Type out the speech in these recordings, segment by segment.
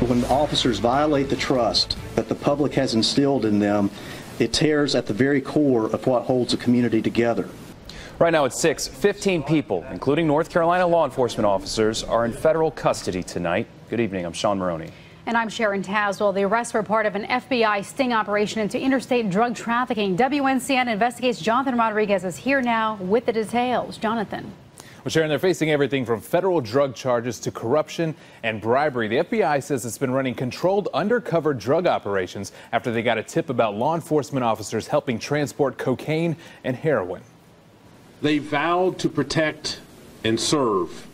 when officers violate the trust that the public has instilled in them, it tears at the very core of what holds a community together. Right now at 6, 15 people, including North Carolina law enforcement officers, are in federal custody tonight. Good evening. I'm Sean Maroney. And I'm Sharon Tazwell. The arrests were part of an FBI sting operation into interstate drug trafficking. WNCN investigates Jonathan Rodriguez is here now with the details. Jonathan. Well, Sharon, they're facing everything from federal drug charges to corruption and bribery. The FBI says it's been running controlled undercover drug operations after they got a tip about law enforcement officers helping transport cocaine and heroin. They vowed to protect and serve,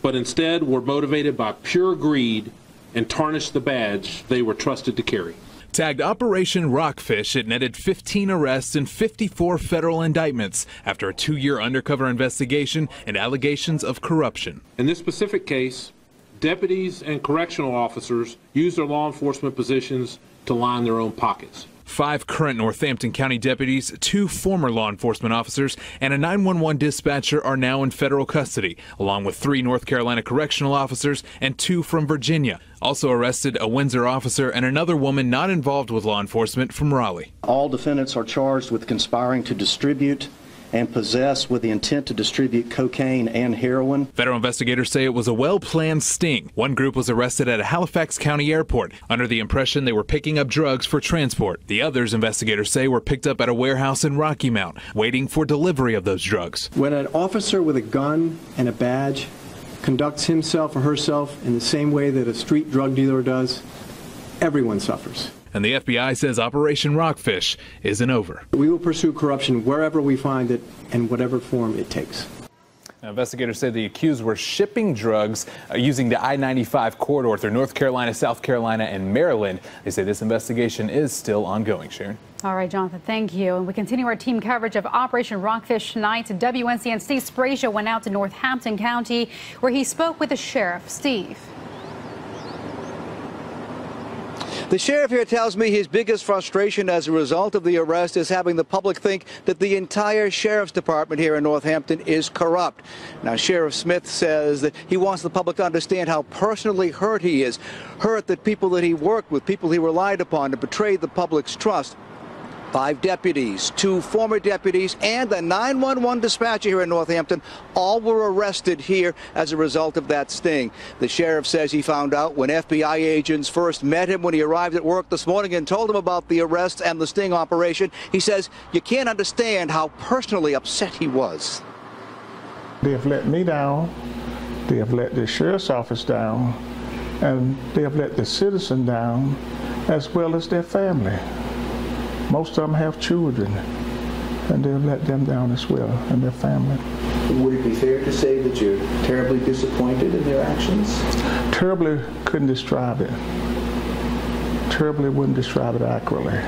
but instead were motivated by pure greed and tarnished the badge they were trusted to carry. Tagged Operation Rockfish, it netted 15 arrests and 54 federal indictments after a 2-year undercover investigation and allegations of corruption. In this specific case, deputies and correctional officers used their law enforcement positions to line their own pockets. 5 current Northampton County deputies, 2 former law enforcement officers, and a 911 dispatcher are now in federal custody, along with 3 North Carolina correctional officers and 2 from Virginia. Also arrested a Windsor officer and another woman not involved with law enforcement from Raleigh. All defendants are charged with conspiring to distribute and possess with the intent to distribute cocaine and heroin. Federal investigators say it was a well-planned sting. One group was arrested at a Halifax County airport under the impression they were picking up drugs for transport. The others, investigators say, were picked up at a warehouse in Rocky Mount, waiting for delivery of those drugs. When an officer with a gun and a badge conducts himself or herself in the same way that a street drug dealer does, everyone suffers. And the FBI says Operation Rockfish isn't over. We will pursue corruption wherever we find it and whatever form it takes. Now, investigators say the accused were shipping drugs using the I-95 corridor through North Carolina, South Carolina, and Maryland. They say this investigation is still ongoing. Sharon. All right, Jonathan, thank you. And we continue our team coverage of Operation Rockfish tonight. WNCN Steve Sprasia went out to Northampton County, where he spoke with the sheriff. Steve. The sheriff here tells me his biggest frustration as a result of the arrest is having the public think that the entire sheriff's department here in Northampton is corrupt. Now, Sheriff Smith says that he wants the public to understand how personally hurt he is. Hurt that people that he worked with, people he relied upon to betray the public's trust. 5 deputies, 2 former deputies, and the 911 dispatcher here in Northampton all were arrested here as a result of that sting. The sheriff says he found out when FBI agents first met him when he arrived at work this morning and told him about the arrests and the sting operation. He says you can't understand how personally upset he was. They have let me down, they have let the sheriff's office down, and they have let the citizen down as well as their family. Most of them have children, and they've let them down as well, and their family. Would it be fair to say that you're terribly disappointed in their actions? Terribly couldn't describe it. Terribly wouldn't describe it accurately.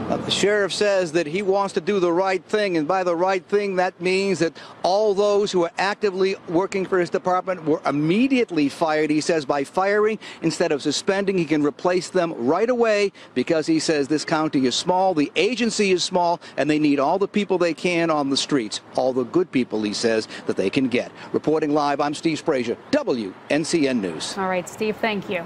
The sheriff says that he wants to do the right thing, and by the right thing, that means that all those who are actively working for his department were immediately fired. He says by firing instead of suspending, he can replace them right away because he says this county is small, the agency is small, and they need all the people they can on the streets, all the good people, he says, that they can get. Reporting live, I'm Steve Sprasia, WNCN News. All right, Steve, thank you.